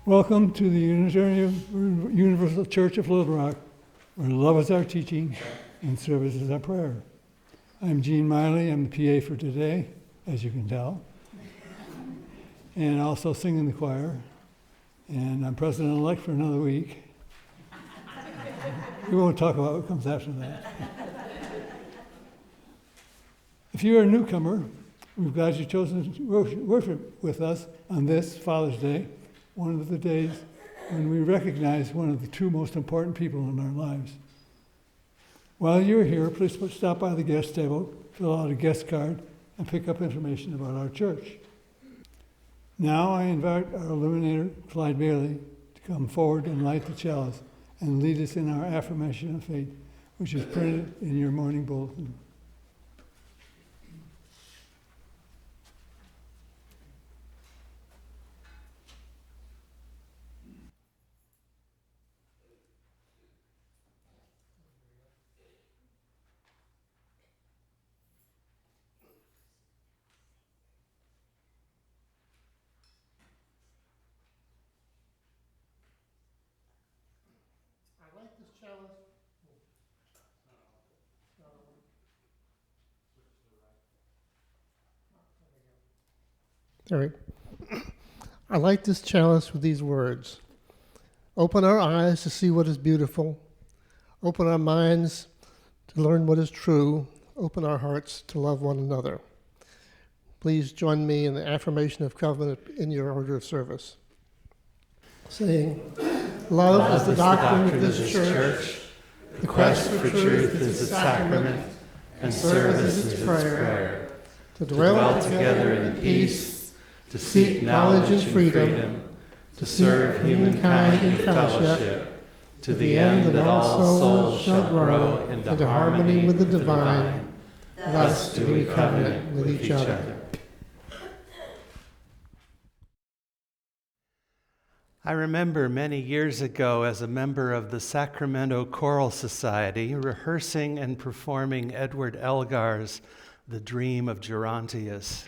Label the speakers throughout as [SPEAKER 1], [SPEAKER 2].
[SPEAKER 1] Welcome to the Unitarian Universal Church of Little Rock, where love is our teaching and service is our prayer. I'm Gene Miley. I'm the PA for today, as you can tell, and also sing in the choir. And I'm president-elect for another week. We won't talk about what comes after that. If you're a newcomer, we're glad you've chosen to worship with us on this Father's Day, one of the days when we recognize one of the two most important people in our lives. While you're here, please stop by the guest table, fill out a guest card, and pick up information about our church. Now I invite our illuminator, Clyde Bailey, to come forward and light the chalice and lead us in our affirmation of faith, which is printed in your morning bulletin.
[SPEAKER 2] All right. I light this chalice with these words. Open our eyes to see what is beautiful. Open our minds to learn what is true. Open our hearts to love one another. Please join me in the affirmation of covenant in your order of service. Saying, love is the doctrine of this church. The quest for truth is its sacrament, and service is its prayer. To dwell together in peace, to seek knowledge and freedom, to serve humankind in fellowship, to the end that all souls shall grow into harmony with the divine. Thus do we covenant with each other.
[SPEAKER 3] I remember many years ago as a member of the Sacramento Choral Society rehearsing and performing Edward Elgar's The Dream of Gerontius,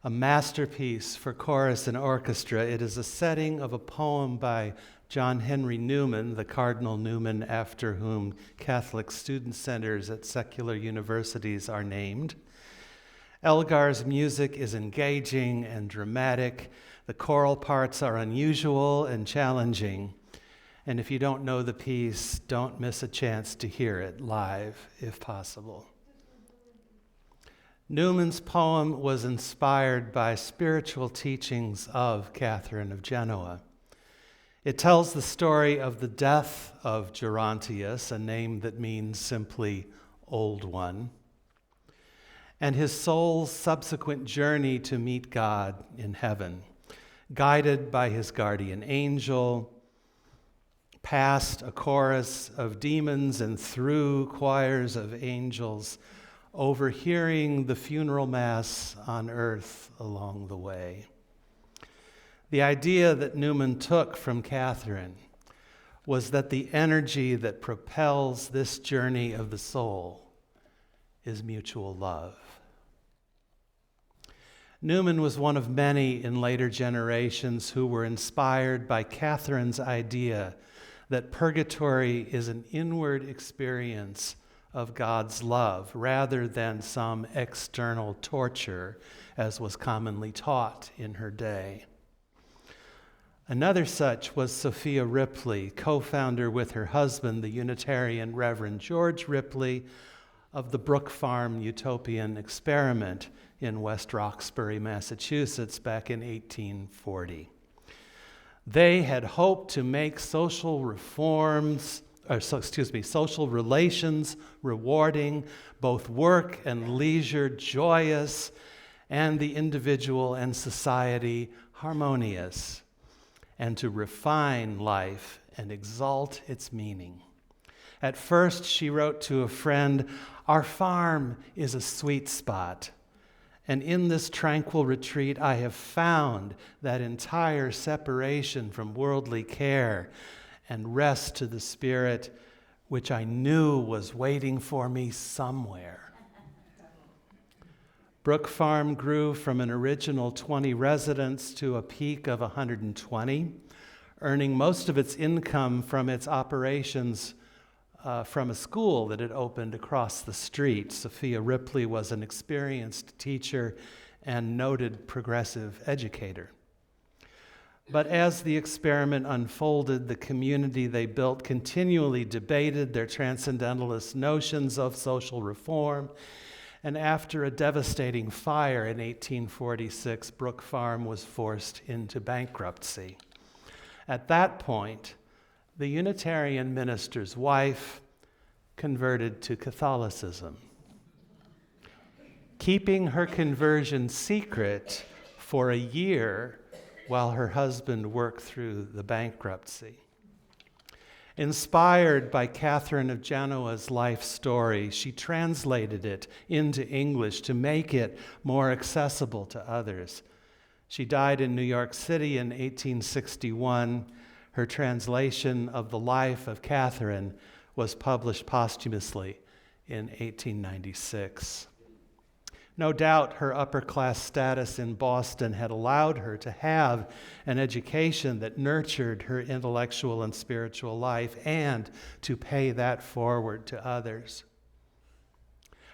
[SPEAKER 3] a masterpiece for chorus and orchestra. It is a setting of a poem by John Henry Newman, the Cardinal Newman after whom Catholic student centers at secular universities are named. Elgar's music is engaging and dramatic. The choral parts are unusual and challenging. And if you don't know the piece, don't miss a chance to hear it live, if possible. Newman's poem was inspired by spiritual teachings of Catherine of Genoa. It tells the story of the death of Gerontius, a name that means simply old one, and his soul's subsequent journey to meet God in heaven, guided by his guardian angel, past a chorus of demons and through choirs of angels, overhearing the funeral mass on earth along the way. The idea that Newman took from Catherine was that the energy that propels this journey of the soul is mutual love. Newman was one of many in later generations who were inspired by Catherine's idea that purgatory is an inward experience of God's love rather than some external torture, as was commonly taught in her day. Another such was Sophia Ripley, co-founder with her husband, the Unitarian Reverend George Ripley, of the Brook Farm Utopian Experiment in West Roxbury, Massachusetts, back in 1840. They had hoped to make social relations rewarding, both work and leisure joyous, and the individual and society harmonious, and to refine life and exalt its meaning. At first, she wrote to a friend, "Our farm is a sweet spot, and in this tranquil retreat I have found that entire separation from worldly care and rest to the spirit which I knew was waiting for me somewhere." Brook Farm grew from an original 20 residents to a peak of 120. earning most of its income from its operations from a school that had opened across the street. Sophia Ripley was an experienced teacher and noted progressive educator. But as the experiment unfolded, the community they built continually debated their transcendentalist notions of social reform. And after a devastating fire in 1846, Brook Farm was forced into bankruptcy. At that point, the Unitarian minister's wife converted to Catholicism, keeping her conversion secret for a year while her husband worked through the bankruptcy. Inspired by Catherine of Genoa's life story, she translated it into English to make it more accessible to others. She died in New York City in 1861. Her translation of the life of Catherine was published posthumously in 1896. No doubt her upper-class status in Boston had allowed her to have an education that nurtured her intellectual and spiritual life and to pay that forward to others.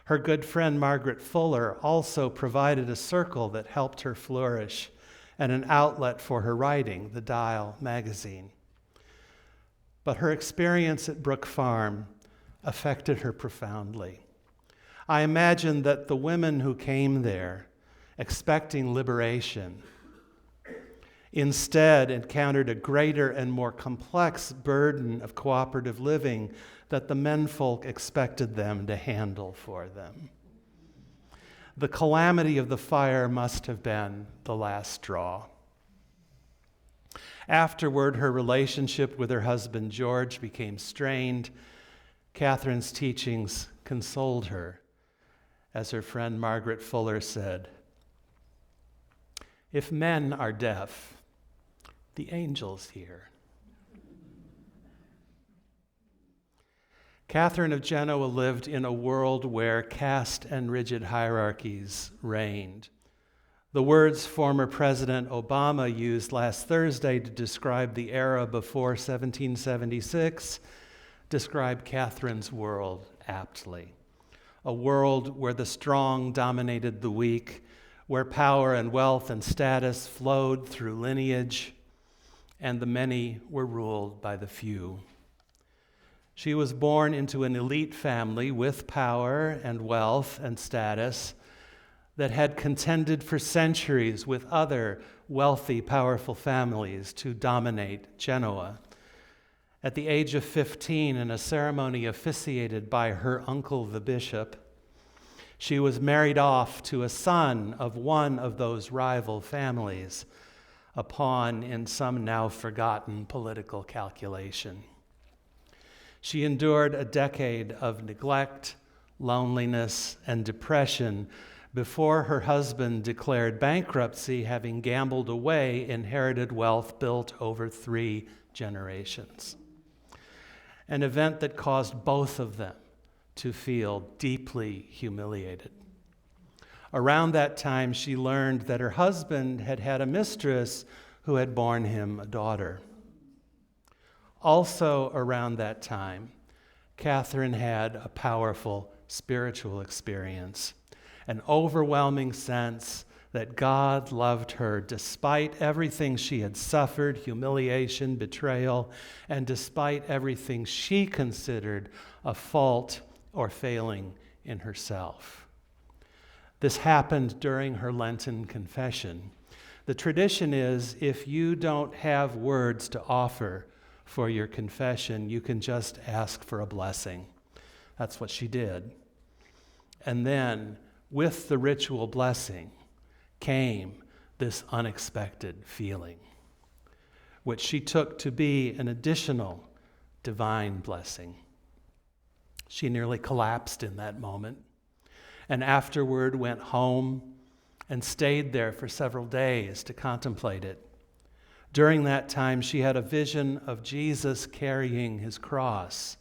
[SPEAKER 3] Her good friend Margaret Fuller also provided a circle that helped her flourish and an outlet for her writing, the Dial magazine. But her experience at Brook Farm affected her profoundly. I imagine that the women who came there expecting liberation instead encountered a greater and more complex burden of cooperative living that the menfolk expected them to handle for them. The calamity of the fire must have been the last straw. Afterward, her relationship with her husband George became strained. Catherine's teachings consoled her. As her friend Margaret Fuller said, "If men are deaf, the angels hear." Catherine of Genoa lived in a world where caste and rigid hierarchies reigned. The words former President Obama used last Thursday to describe the era before 1776 describe Catherine's world aptly. A world where the strong dominated the weak, where power and wealth and status flowed through lineage, and the many were ruled by the few. She was born into an elite family with power and wealth and status that had contended for centuries with other wealthy, powerful families to dominate Genoa. At the age of 15, in a ceremony officiated by her uncle, the bishop, she was married off to a son of one of those rival families, a pawn in some now forgotten political calculation. She endured a decade of neglect, loneliness, and depression before her husband declared bankruptcy, having gambled away inherited wealth built over 3 generations. An event that caused both of them to feel deeply humiliated. Around that time, she learned that her husband had had a mistress who had borne him a daughter. Also around that time, Catherine had a powerful spiritual experience, an overwhelming sense that God loved her despite everything she had suffered, humiliation, betrayal, and despite everything she considered a fault or failing in herself. This happened during her Lenten confession. The tradition is if you don't have words to offer for your confession, you can just ask for a blessing. That's what she did. And then, with the ritual blessing, came this unexpected feeling, which she took to be an additional divine blessing. She nearly collapsed in that moment, and afterward went home and stayed there for several days to contemplate it. During that time, she had a vision of Jesus carrying his cross,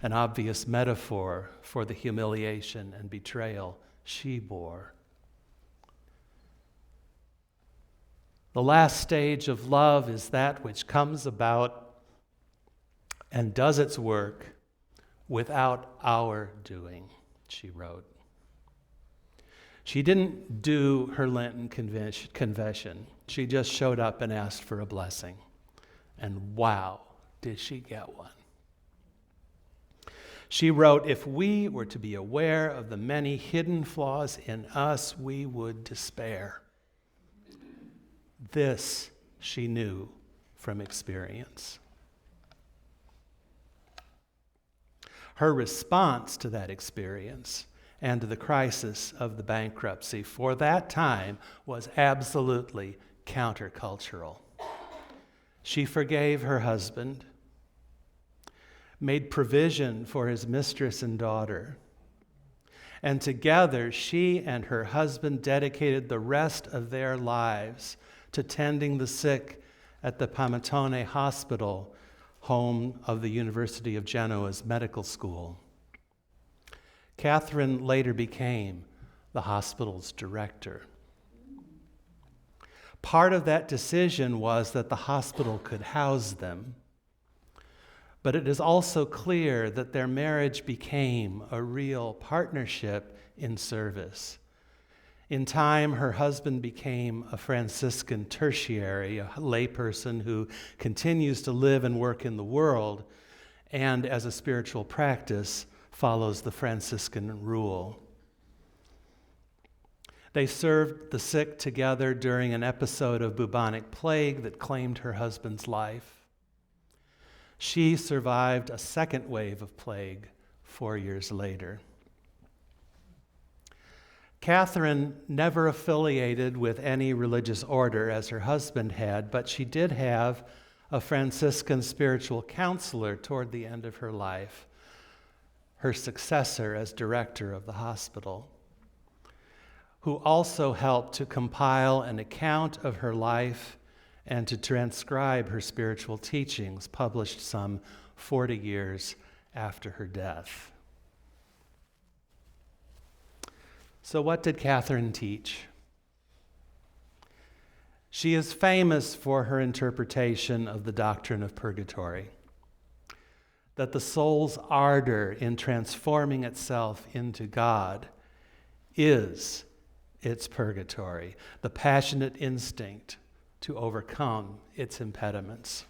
[SPEAKER 3] an obvious metaphor for the humiliation and betrayal she bore. The last stage of love is that which comes about and does its work without our doing, she wrote. She didn't do her Lenten confession. She just showed up and asked for a blessing. And wow, did she get one. She wrote, if we were to be aware of the many hidden flaws in us, we would despair. This she knew from experience. Her response to that experience and to the crisis of the bankruptcy for that time was absolutely countercultural. She forgave her husband, made provision for his mistress and daughter, and together she and her husband dedicated the rest of their lives to tending the sick at the Panettone Hospital, home of the University of Genoa's medical school. Catherine later became the hospital's director. Part of that decision was that the hospital could house them, but it is also clear that their marriage became a real partnership in service. In time, her husband became a Franciscan tertiary, a layperson who continues to live and work in the world, and as a spiritual practice, follows the Franciscan rule. They served the sick together during an episode of bubonic plague that claimed her husband's life. She survived a second wave of plague 4 years later. Catherine never affiliated with any religious order as her husband had, but she did have a Franciscan spiritual counselor toward the end of her life, her successor as director of the hospital, who also helped to compile an account of her life and to transcribe her spiritual teachings, published some 40 years after her death. So what did Catherine teach? She is famous for her interpretation of the doctrine of purgatory, that the soul's ardor in transforming itself into God is its purgatory, the passionate instinct to overcome its impediments.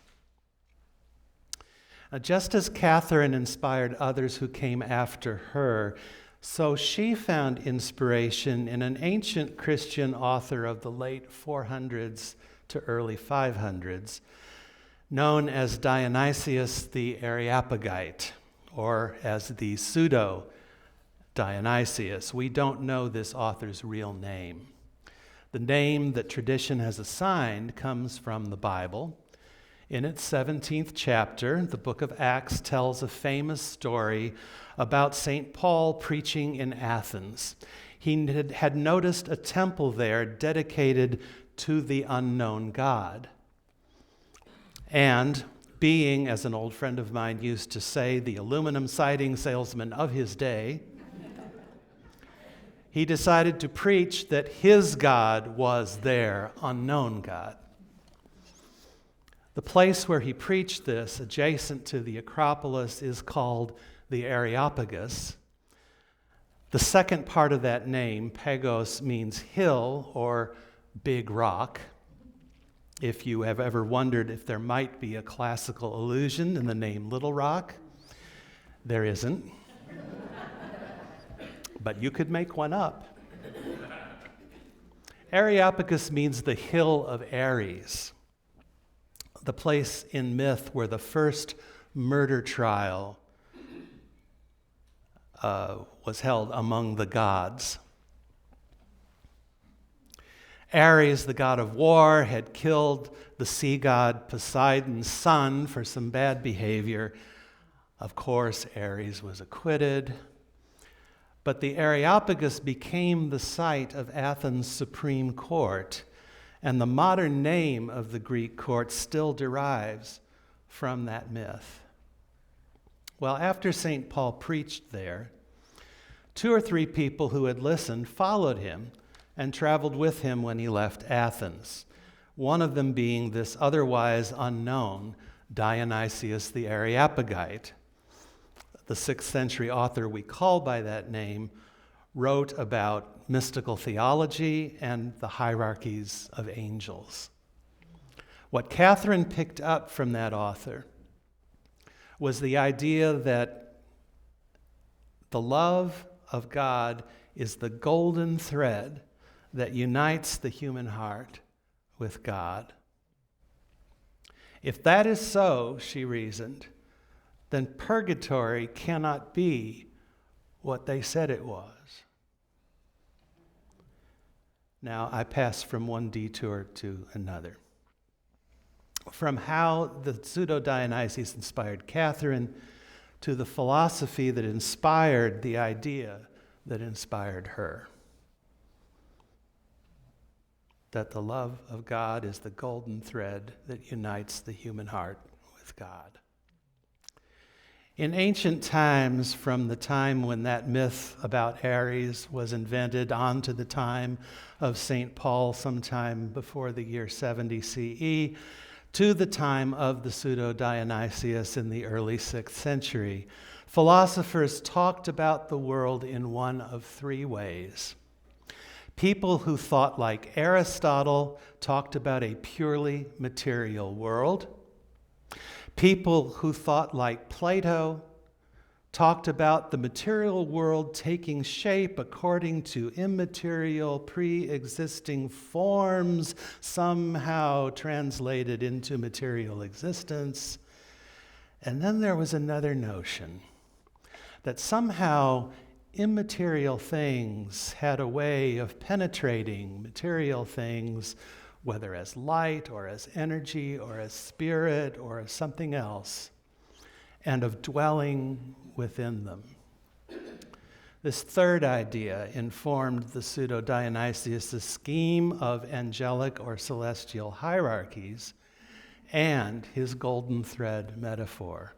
[SPEAKER 3] Now, just as Catherine inspired others who came after her, so she found inspiration in an ancient Christian author of the late 400s to early 500s, known as Dionysius the Areopagite, or as the pseudo-Dionysius. We don't know this author's real name. The name that tradition has assigned comes from the Bible. In its 17th chapter, the book of Acts tells a famous story about St. Paul preaching in Athens. He had noticed a temple there dedicated to the unknown God. And being, as an old friend of mine used to say, the aluminum siding salesman of his day, he decided to preach that his God was their unknown God. The place where he preached this, adjacent to the Acropolis, is called the Areopagus. The second part of that name, Pagos, means hill or big rock. If you have ever wondered if there might be a classical allusion in the name Little Rock, there isn't. But you could make one up. Areopagus means the hill of Ares, the place in myth where the first murder trial was held among the gods. Ares, the god of war, had killed the sea god Poseidon's son for some bad behavior. Of course, Ares was acquitted. But the Areopagus became the site of Athens' Supreme Court, and the modern name of the Greek court still derives from that myth. Well, after St. Paul preached there, 2 or 3 people who had listened followed him and traveled with him when he left Athens. one of them being this otherwise unknown Dionysius the Areopagite. The 6th century author we call by that name wrote about mystical theology and the hierarchies of angels. What Catherine picked up from that author was the idea that the love of God is the golden thread that unites the human heart with God. If that is so, she reasoned, then purgatory cannot be what they said it was. Now, I pass from one detour to another. From how the pseudo-Dionysius inspired Catherine to the philosophy that inspired the idea that inspired her. That the love of God is the golden thread that unites the human heart with God. In ancient times, from the time when that myth about Ares was invented on to the time of St. Paul, sometime before the year 70 CE, to the time of the pseudo-Dionysius in the early 6th century, philosophers talked about the world in one of 3 ways. People who thought like Aristotle talked about a purely material world. People who thought like Plato talked about the material world taking shape according to immaterial, pre-existing forms, somehow translated into material existence. And then there was another notion that somehow immaterial things had a way of penetrating material things, whether as light or as energy or as spirit or as something else, and of dwelling within them. This third idea informed the pseudo-Dionysius' scheme of angelic or celestial hierarchies and his golden thread metaphor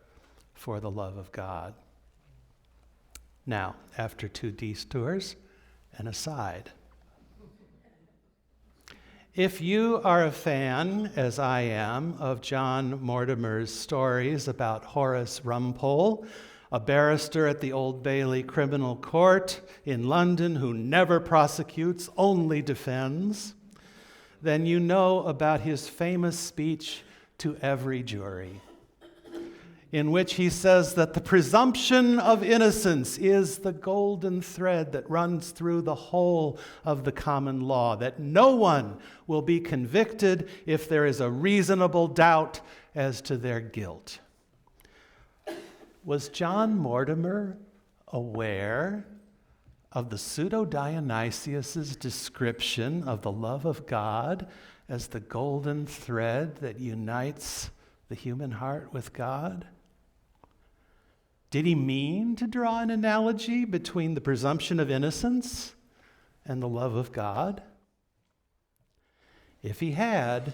[SPEAKER 3] for the love of God. Now, after 2 detours, an aside. If you are a fan, as I am, of John Mortimer's stories about Horace Rumpole, a barrister at the Old Bailey Criminal Court in London who never prosecutes, only defends, then you know about his famous speech to every jury, in which he says that the presumption of innocence is the golden thread that runs through the whole of the common law, that no one will be convicted if there is a reasonable doubt as to their guilt. Was John Mortimer aware of the pseudo-Dionysius' description of the love of God as the golden thread that unites the human heart with God? Did he mean to draw an analogy between the presumption of innocence and the love of God? If he had,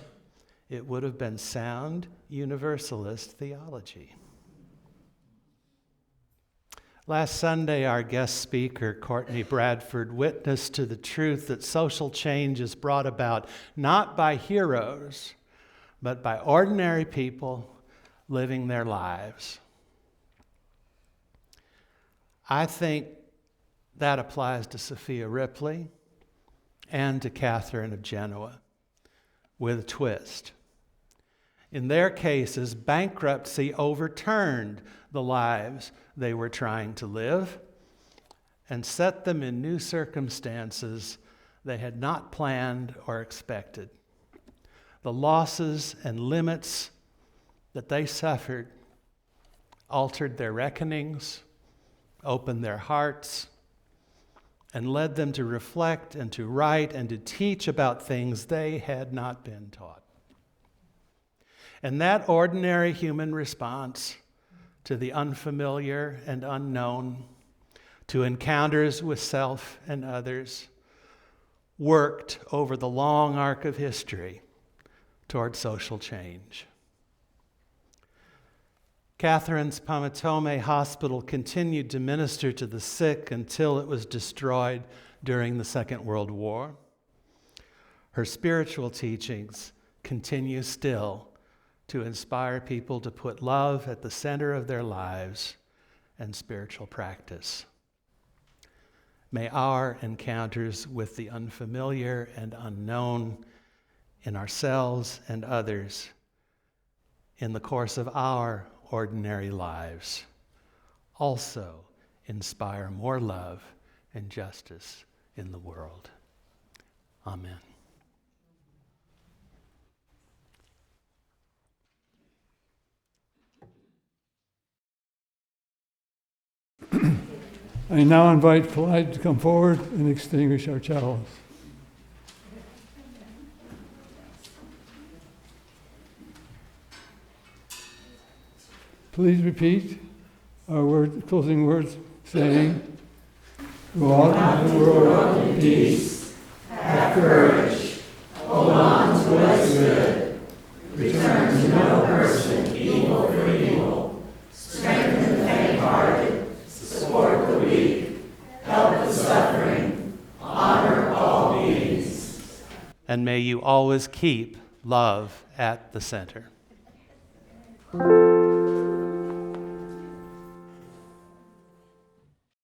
[SPEAKER 3] it would have been sound universalist theology. Last Sunday, our guest speaker, Courtney Bradford, witnessed to the truth that social change is brought about not by heroes, but by ordinary people living their lives. I think that applies to Sophia Ripley and to Catherine of Genoa, with a twist. In their cases, bankruptcy overturned the lives they were trying to live and set them in new circumstances they had not planned or expected. The losses and limits that they suffered altered their reckonings, opened their hearts, and led them to reflect and to write and to teach about things they had not been taught. And that ordinary human response to the unfamiliar and unknown, to encounters with self and others, worked over the long arc of history toward social change. Catherine's Pamatome Hospital continued to minister to the sick until it was destroyed during the Second World War. Her spiritual teachings continue still to inspire people to put love at the center of their lives and spiritual practice. May our encounters with the unfamiliar and unknown in ourselves and others in the course of our ordinary lives also inspire more love and justice in the world. Amen.
[SPEAKER 1] I now invite Clyde to come forward and extinguish our chalice. Please repeat our closing words, saying, "Go out into the world in peace, have courage, hold on to what is good, return to no person evil for evil, strengthen the faint-hearted, support the weak, help the suffering, honor all beings."
[SPEAKER 3] And may you always keep love at the center.